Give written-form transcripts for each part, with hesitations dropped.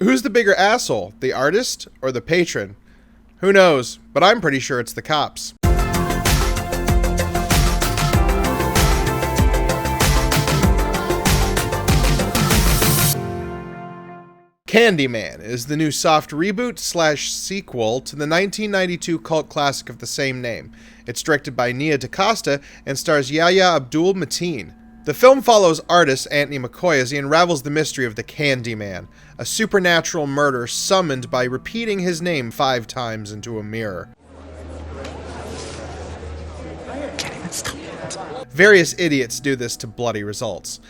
Who's the bigger asshole, the artist or the patron? Who knows, but I'm pretty sure it's the cops. Candyman is the new soft reboot/sequel to the 1992 cult classic of the same name. It's directed by Nia DaCosta and stars Yahya Abdul-Mateen. The film follows artist Anthony McCoy as he unravels the mystery of the Candyman, a supernatural murder summoned by repeating his name 5 times into a mirror. Various idiots do this to bloody results.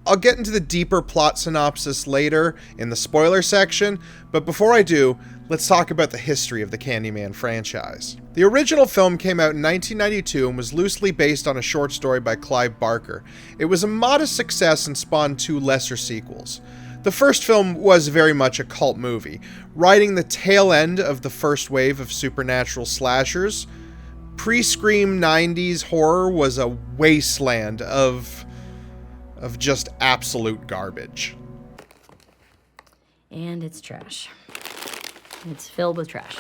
I'll get into the deeper plot synopsis later in the spoiler section, but before I do, let's talk about the history of the Candyman franchise. The original film came out in 1992 and was loosely based on a short story by Clive Barker. It was a modest success and spawned 2 lesser sequels. The first film was very much a cult movie, riding the tail end of the first wave of supernatural slashers. Pre-Scream 90s horror was a wasteland of just absolute garbage. And it's trash. It's filled with trash.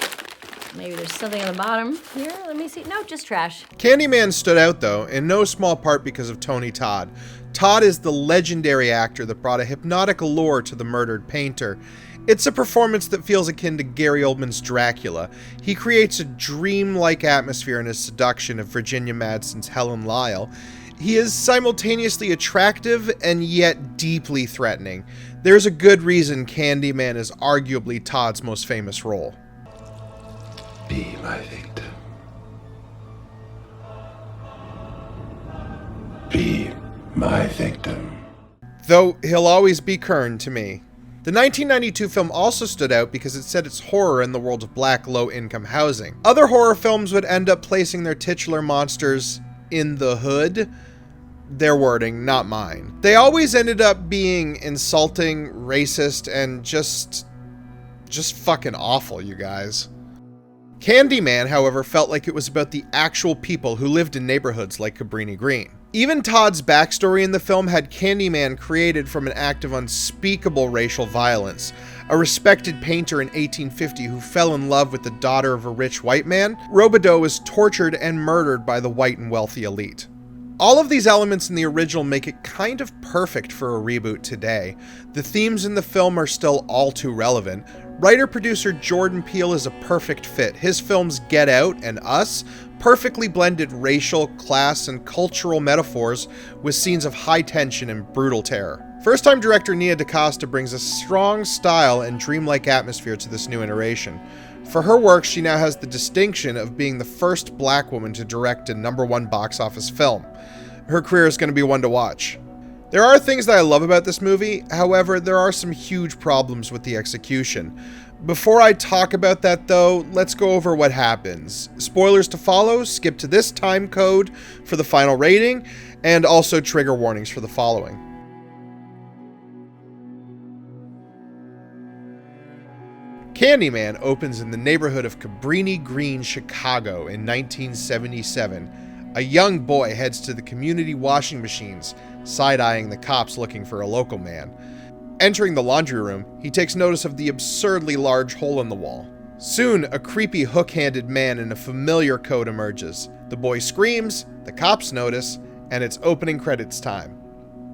Maybe there's something on the bottom here. Let me see. No, just trash. Candyman stood out, though, in no small part because of Tony Todd. Todd is the legendary actor that brought a hypnotic allure to the murdered painter. It's a performance that feels akin to Gary Oldman's Dracula. He creates a dreamlike atmosphere in his seduction of Virginia Madsen's Helen Lyle. He is simultaneously attractive and yet deeply threatening. There's a good reason Candyman is arguably Todd's most famous role. Be my victim. Be my victim. Though he'll always be Kern to me. The 1992 film also stood out because it set its horror in the world of black low-income housing. Other horror films would end up placing their titular monsters in the hood. Their wording, not mine. They always ended up being insulting, racist, and just fucking awful, you guys. Candyman, however, felt like it was about the actual people who lived in neighborhoods like Cabrini Green. Even Todd's backstory in the film had Candyman created from an act of unspeakable racial violence. A respected painter in 1850 who fell in love with the daughter of a rich white man, Robideau was tortured and murdered by the white and wealthy elite. All of these elements in the original make it kind of perfect for a reboot today. The themes in the film are still all too relevant. Writer-producer Jordan Peele is a perfect fit. His films Get Out and Us perfectly blended racial, class, and cultural metaphors with scenes of high tension and brutal terror. First-time director Nia DaCosta brings a strong style and dreamlike atmosphere to this new iteration. For her work, she now has the distinction of being the first black woman to direct a #1 box office film. Her career is going to be one to watch. There are things that I love about this movie, however, there are some huge problems with the execution. Before I talk about that though, let's go over what happens. Spoilers to follow, skip to this time code for the final rating, and also trigger warnings for the following. Candyman opens in the neighborhood of Cabrini Green, Chicago in 1977. A young boy heads to the community washing machines, side-eyeing the cops looking for a local man. Entering the laundry room, he takes notice of the absurdly large hole in the wall. Soon, a creepy hook-handed man in a familiar coat emerges. The boy screams, the cops notice, and it's opening credits time.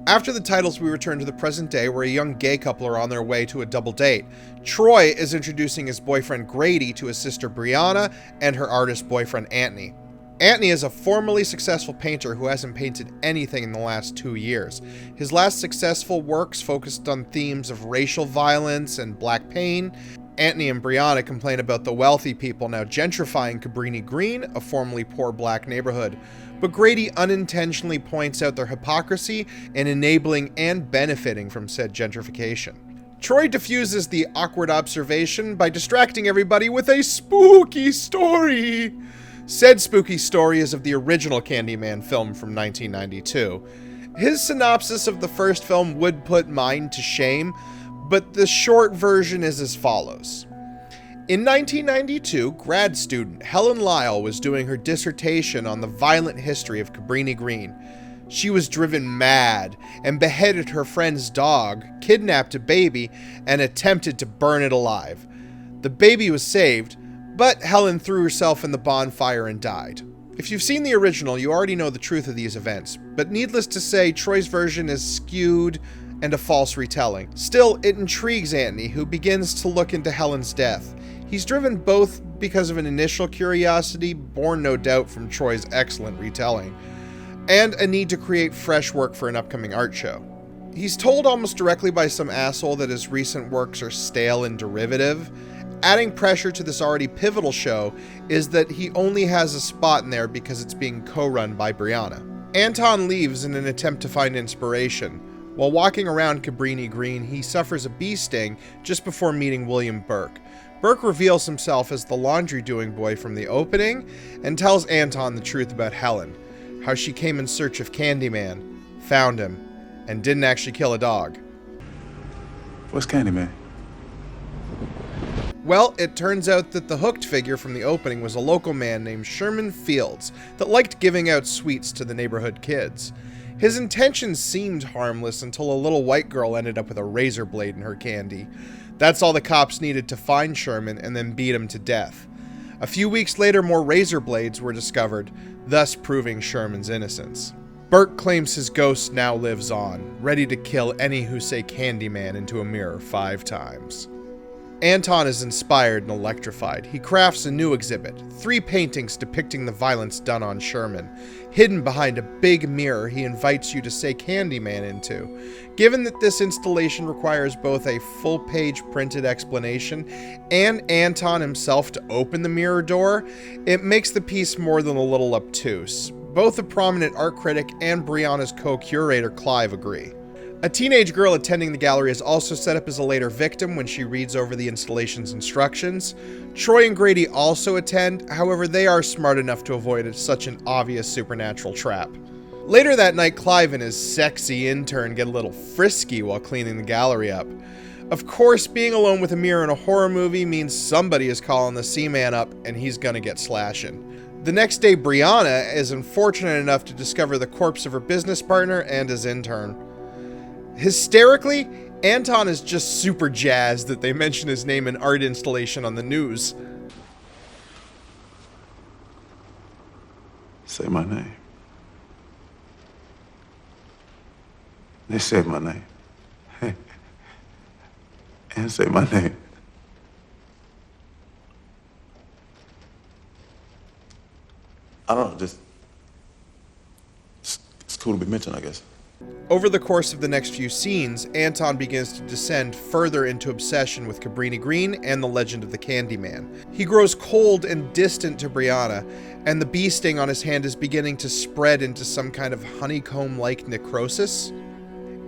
After the titles, we return to the present day where a young gay couple are on their way to a double date. Troy is introducing his boyfriend Grady to his sister Brianna and her artist boyfriend Anthony. Anthony is a formerly successful painter who hasn't painted anything in the last 2 years. His last successful works focused on themes of racial violence and black pain. Anthony and Brianna complain about the wealthy people now gentrifying Cabrini Green, a formerly poor black neighborhood. But Grady unintentionally points out their hypocrisy in enabling and benefiting from said gentrification. Troy diffuses the awkward observation by distracting everybody with a spooky story. Said spooky story is of the original Candyman film from 1992. His synopsis of the first film would put mine to shame, but the short version is as follows. In 1992, grad student Helen Lyle was doing her dissertation on the violent history of Cabrini Green. She was driven mad and beheaded her friend's dog, kidnapped a baby, and attempted to burn it alive. The baby was saved, but Helen threw herself in the bonfire and died. If you've seen the original, you already know the truth of these events, but needless to say, Troy's version is skewed and a false retelling. Still, it intrigues Anthony, who begins to look into Helen's death. He's driven both because of an initial curiosity, born no doubt from Troy's excellent retelling, and a need to create fresh work for an upcoming art show. He's told almost directly by some asshole that his recent works are stale and derivative. Adding pressure to this already pivotal show is that he only has a spot in there because it's being co-run by Brianna. Anton leaves in an attempt to find inspiration. While walking around Cabrini Green, he suffers a bee sting just before meeting William Burke. Burke reveals himself as the laundry-doing boy from the opening and tells Anton the truth about Helen, how she came in search of Candyman, found him, and didn't actually kill a dog. What's Candyman? Well, it turns out that the hooked figure from the opening was a local man named Sherman Fields that liked giving out sweets to the neighborhood kids. His intentions seemed harmless until a little white girl ended up with a razor blade in her candy. That's all the cops needed to find Sherman and then beat him to death. A few weeks later, more razor blades were discovered, thus proving Sherman's innocence. Burke claims his ghost now lives on, ready to kill any who say Candyman into a mirror 5 times. Anton is inspired and electrified. He crafts a new exhibit, 3 paintings depicting the violence done on Sherman. Hidden behind a big mirror he invites you to say Candyman into. Given that this installation requires both a full-page printed explanation and Anton himself to open the mirror door, it makes the piece more than a little obtuse. Both a prominent art critic and Brianna's co-curator Clive agree. A teenage girl attending the gallery is also set up as a later victim when she reads over the installation's instructions. Troy and Grady also attend, however they are smart enough to avoid such an obvious supernatural trap. Later that night, Clive and his sexy intern get a little frisky while cleaning the gallery up. Of course, being alone with a mirror in a horror movie means somebody is calling the Seaman up and he's gonna get slashing. The next day, Brianna is unfortunate enough to discover the corpse of her business partner and his intern. Hysterically, Anton is just super jazzed that they mention his name in art installation on the news. Say my name. They said my name. And say my name. I don't know, it's cool to be mentioned, I guess. Over the course of the next few scenes, Anton begins to descend further into obsession with Cabrini Green and the legend of the Candyman. He grows cold and distant to Brianna, and the bee sting on his hand is beginning to spread into some kind of honeycomb-like necrosis.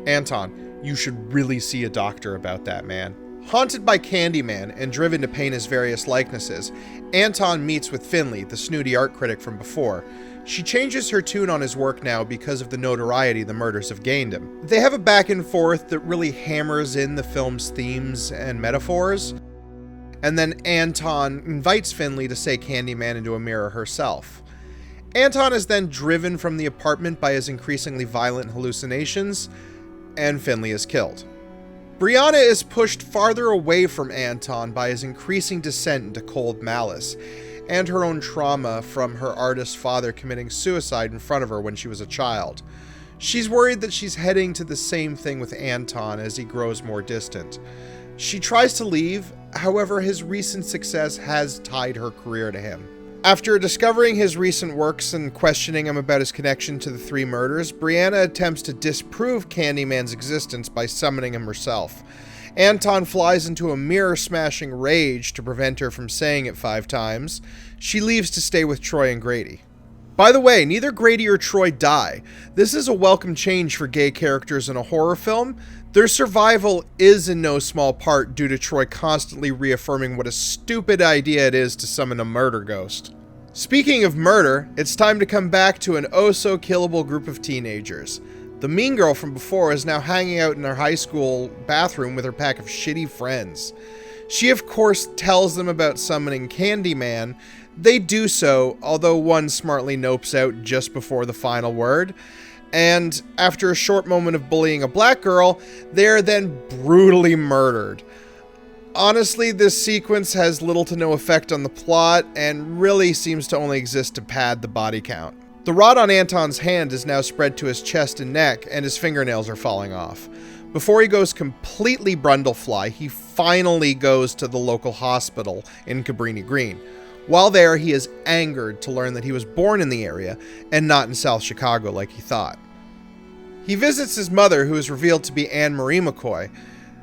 Anton, you should really see a doctor about that, man. Haunted by Candyman and driven to paint his various likenesses, Anton meets with Finley, the snooty art critic from before. She changes her tune on his work now because of the notoriety the murders have gained him. They have a back and forth that really hammers in the film's themes and metaphors. And then Anton invites Finley to say Candyman into a mirror herself. Anton is then driven from the apartment by his increasingly violent hallucinations, and Finley is killed. Brianna is pushed farther away from Anton by his increasing descent into cold malice, and her own trauma from her artist father committing suicide in front of her when she was a child. She's worried that she's heading to the same thing with Anton as he grows more distant. She tries to leave, however his recent success has tied her career to him. After discovering his recent works and questioning him about his connection to the 3 murders, Brianna attempts to disprove Candyman's existence by summoning him herself. Anton flies into a mirror-smashing rage to prevent her from saying it 5 times. She leaves to stay with Troy and Grady. By the way, neither Grady or Troy die. This is a welcome change for gay characters in a horror film. Their survival is in no small part due to Troy constantly reaffirming what a stupid idea it is to summon a murder ghost. Speaking of murder, it's time to come back to an oh-so-killable group of teenagers. The mean girl from before is now hanging out in her high school bathroom with her pack of shitty friends. She of course tells them about summoning Candyman. They do so, although one smartly nopes out just before the final word. And after a short moment of bullying a black girl, they are then brutally murdered. Honestly, this sequence has little to no effect on the plot and really seems to only exist to pad the body count. The rod on Anton's hand is now spread to his chest and neck, and his fingernails are falling off. Before he goes completely Brundlefly, he finally goes to the local hospital in Cabrini Green. While there, he is angered to learn that he was born in the area and not in South Chicago like he thought. He visits his mother, who is revealed to be Anne Marie McCoy.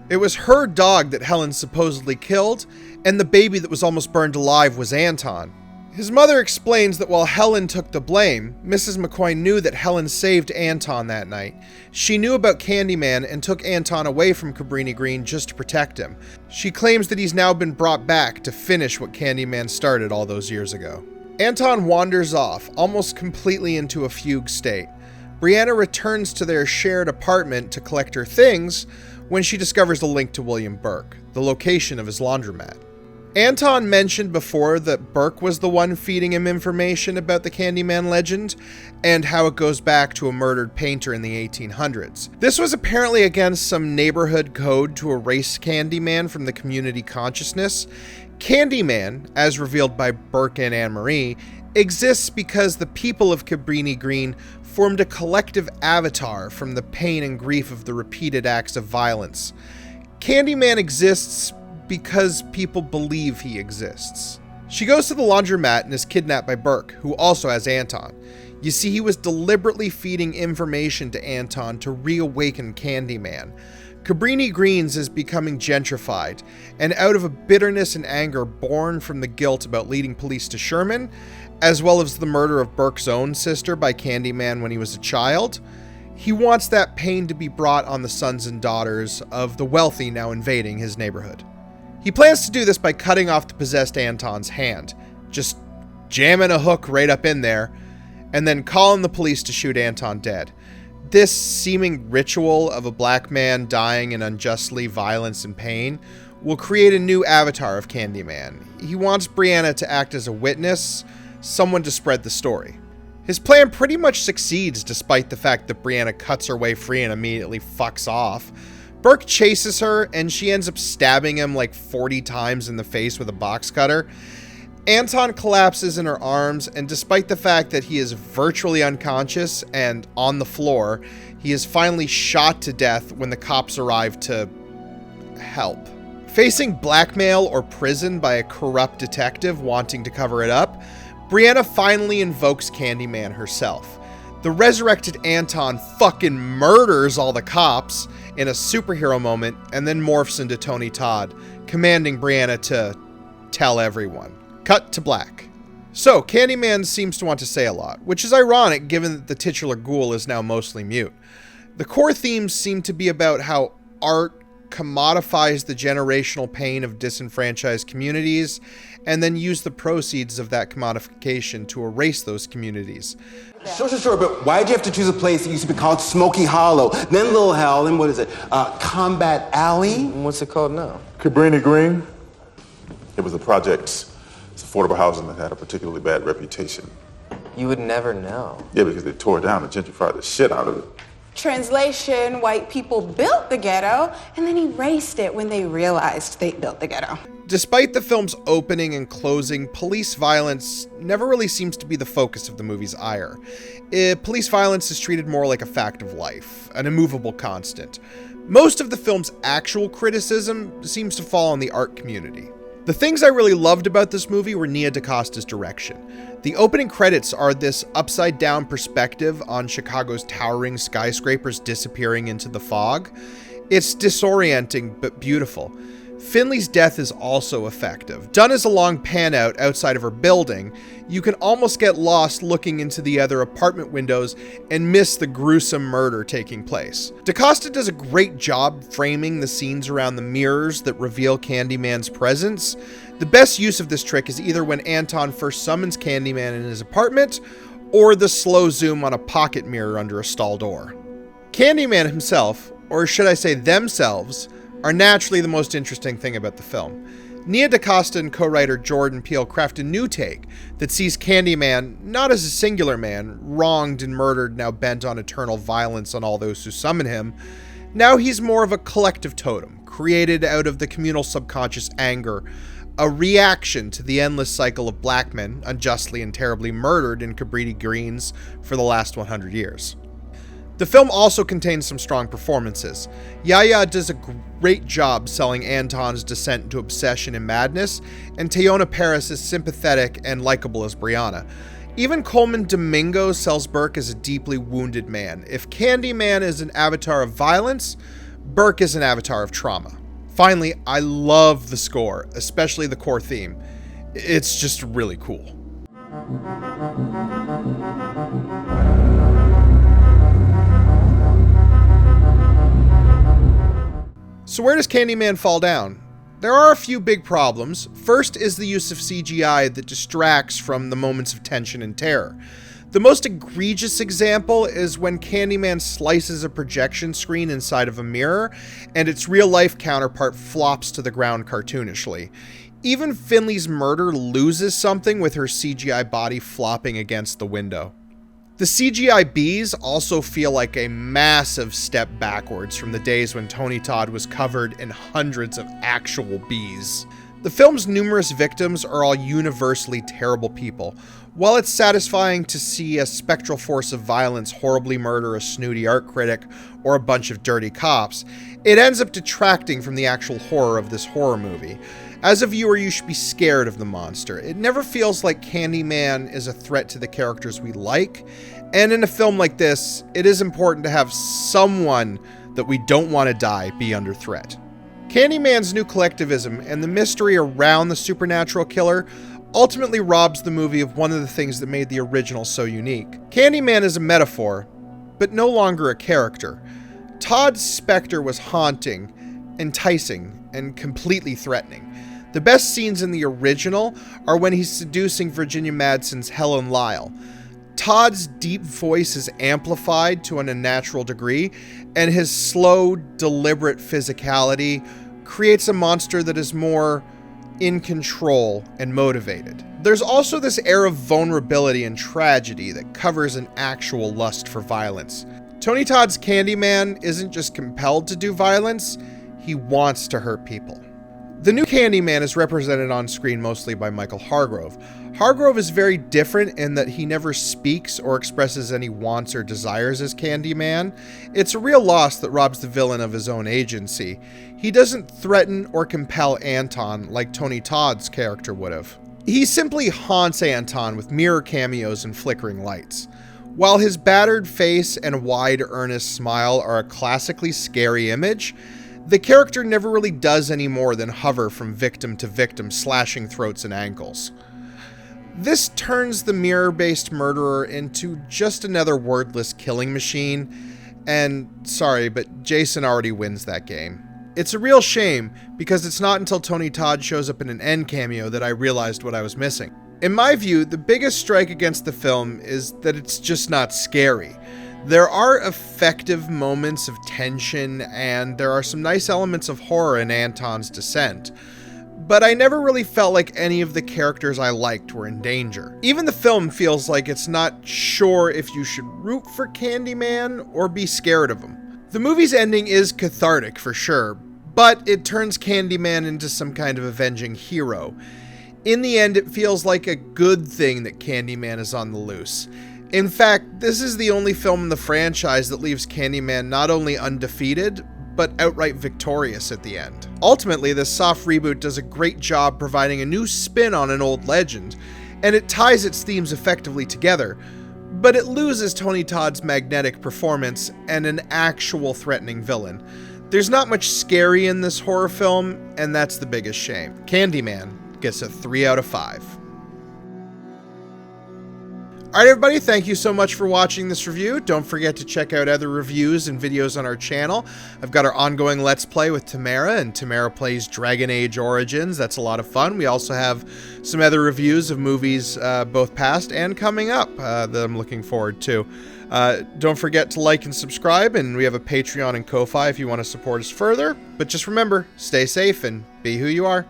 It was her dog that Helen supposedly killed, and the baby that was almost burned alive was Anton. His mother explains that while Helen took the blame, Mrs. McCoy knew that Helen saved Anton that night. She knew about Candyman and took Anton away from Cabrini Green just to protect him. She claims that he's now been brought back to finish what Candyman started all those years ago. Anton wanders off, almost completely into a fugue state. Brianna returns to their shared apartment to collect her things when she discovers a link to William Burke, the location of his laundromat. Anton mentioned before that Burke was the one feeding him information about the Candyman legend and how it goes back to a murdered painter in the 1800s. This was apparently against some neighborhood code to erase Candyman from the community consciousness. Candyman, as revealed by Burke and Anne-Marie, exists because the people of Cabrini Green formed a collective avatar from the pain and grief of the repeated acts of violence. Candyman exists because people believe he exists. She goes to the laundromat and is kidnapped by Burke, who also has Anton. You see, he was deliberately feeding information to Anton to reawaken Candyman. Cabrini Greens is becoming gentrified, and out of a bitterness and anger born from the guilt about leading police to Sherman, as well as the murder of Burke's own sister by Candyman when he was a child, he wants that pain to be brought on the sons and daughters of the wealthy now invading his neighborhood. He plans to do this by cutting off the possessed Anton's hand, just jamming a hook right up in there, and then calling the police to shoot Anton dead. This seeming ritual of a black man dying in unjustly violence and pain will create a new avatar of Candyman. He wants Brianna to act as a witness, someone to spread the story. His plan pretty much succeeds despite the fact that Brianna cuts her way free and immediately fucks off. Burke chases her, and she ends up stabbing him like 40 times in the face with a box cutter. Anton collapses in her arms, and despite the fact that he is virtually unconscious and on the floor, he is finally shot to death when the cops arrive to help. Facing blackmail or prison by a corrupt detective wanting to cover it up, Brianna finally invokes Candyman herself. The resurrected Anton fucking murders all the cops in a superhero moment and then morphs into Tony Todd, commanding Brianna to tell everyone. Cut to black. So, Candyman seems to want to say a lot, which is ironic given that the titular ghoul is now mostly mute. The core themes seem to be about how art commodifies the generational pain of disenfranchised communities and then use the proceeds of that commodification to erase those communities. Sure, but why'd you have to choose a place that used to be called Smoky Hollow, then Little Hell, then what is it, Combat Alley? What's it called now? Cabrini Green. It was a project. It's affordable housing that had a particularly bad reputation. You would never know. Yeah, because they tore it down and gentrified the shit out of it. Translation, white people built the ghetto and then erased it when they realized they built the ghetto. Despite the film's opening and closing, police violence never really seems to be the focus of the movie's ire. Police violence is treated more like a fact of life, an immovable constant. Most of the film's actual criticism seems to fall on the art community. The things I really loved about this movie were Nia DaCosta's direction. The opening credits are this upside-down perspective on Chicago's towering skyscrapers disappearing into the fog. It's disorienting but beautiful. Finley's death is also effective. Done as a long pan out outside of her building, you can almost get lost looking into the other apartment windows and miss the gruesome murder taking place. DaCosta does a great job framing the scenes around the mirrors that reveal Candyman's presence. The best use of this trick is either when Anton first summons Candyman in his apartment, or the slow zoom on a pocket mirror under a stall door. Candyman himself, or should I say themselves, are naturally the most interesting thing about the film. Nia DaCosta and co-writer Jordan Peele craft a new take that sees Candyman not as a singular man, wronged and murdered, now bent on eternal violence on all those who summon him. Now he's more of a collective totem, created out of the communal subconscious anger, a reaction to the endless cycle of black men unjustly and terribly murdered in Cabrini Greens for the last 100 years. The film also contains some strong performances. Yahya does a great job selling Anton's descent into obsession and madness, and Teyonah Parris is sympathetic and likable as Brianna. Even Coleman Domingo sells Burke as a deeply wounded man. If Candyman is an avatar of violence, Burke is an avatar of trauma. Finally, I love the score, especially the core theme. It's just really cool. So where does Candyman fall down? There are a few big problems. First is the use of CGI that distracts from the moments of tension and terror. The most egregious example is when Candyman slices a projection screen inside of a mirror, and its real-life counterpart flops to the ground cartoonishly. Even Finley's murder loses something with her CGI body flopping against the window. The CGI bees also feel like a massive step backwards from the days when Tony Todd was covered in hundreds of actual bees. The film's numerous victims are all universally terrible people. While it's satisfying to see a spectral force of violence horribly murder a snooty art critic or a bunch of dirty cops, it ends up detracting from the actual horror of this horror movie. As a viewer, you should be scared of the monster. It never feels like Candyman is a threat to the characters we like, and in a film like this, it is important to have someone that we don't want to die be under threat. Candyman's new collectivism and the mystery around the supernatural killer ultimately robs the movie of one of the things that made the original so unique. Candyman is a metaphor, but no longer a character. Todd's specter was haunting, enticing, and completely threatening. The best scenes in the original are when he's seducing Virginia Madsen's Helen Lyle. Todd's deep voice is amplified to an unnatural degree, and his slow, deliberate physicality creates a monster that is more in control and motivated. There's also this air of vulnerability and tragedy that covers an actual lust for violence. Tony Todd's Candyman isn't just compelled to do violence, he wants to hurt people. The new Candyman is represented on screen mostly by Michael Hargrove. Hargrove is very different in that he never speaks or expresses any wants or desires as Candyman. It's a real loss that robs the villain of his own agency. He doesn't threaten or compel Anton like Tony Todd's character would have. He simply haunts Anton with mirror cameos and flickering lights. While his battered face and wide, earnest smile are a classically scary image, the character never really does any more than hover from victim to victim, slashing throats and ankles. This turns the mirror-based murderer into just another wordless killing machine, and sorry, but Jason already wins that game. It's a real shame, because it's not until Tony Todd shows up in an end cameo that I realized what I was missing. In my view, the biggest strike against the film is that it's just not scary. There are effective moments of tension, and there are some nice elements of horror in Anton's descent, but I never really felt like any of the characters I liked were in danger. Even the film feels like it's not sure if you should root for Candyman or be scared of him. The movie's ending is cathartic for sure, but it turns Candyman into some kind of avenging hero. In the end, it feels like a good thing that Candyman is on the loose. In fact, this is the only film in the franchise that leaves Candyman not only undefeated, but outright victorious at the end. Ultimately, this soft reboot does a great job providing a new spin on an old legend, and it ties its themes effectively together, but it loses Tony Todd's magnetic performance and an actual threatening villain. There's not much scary in this horror film, and that's the biggest shame. Candyman gets a 3 out of 5. Alright everybody, thank you so much for watching this review. Don't forget to check out other reviews and videos on our channel. I've got our ongoing Let's Play with Tamara, and Tamara plays Dragon Age Origins. That's a lot of fun. We also have some other reviews of movies both past and coming up that I'm looking forward to. Don't forget to like and subscribe, and we have a Patreon and Ko-Fi if you want to support us further. But just remember, stay safe and be who you are.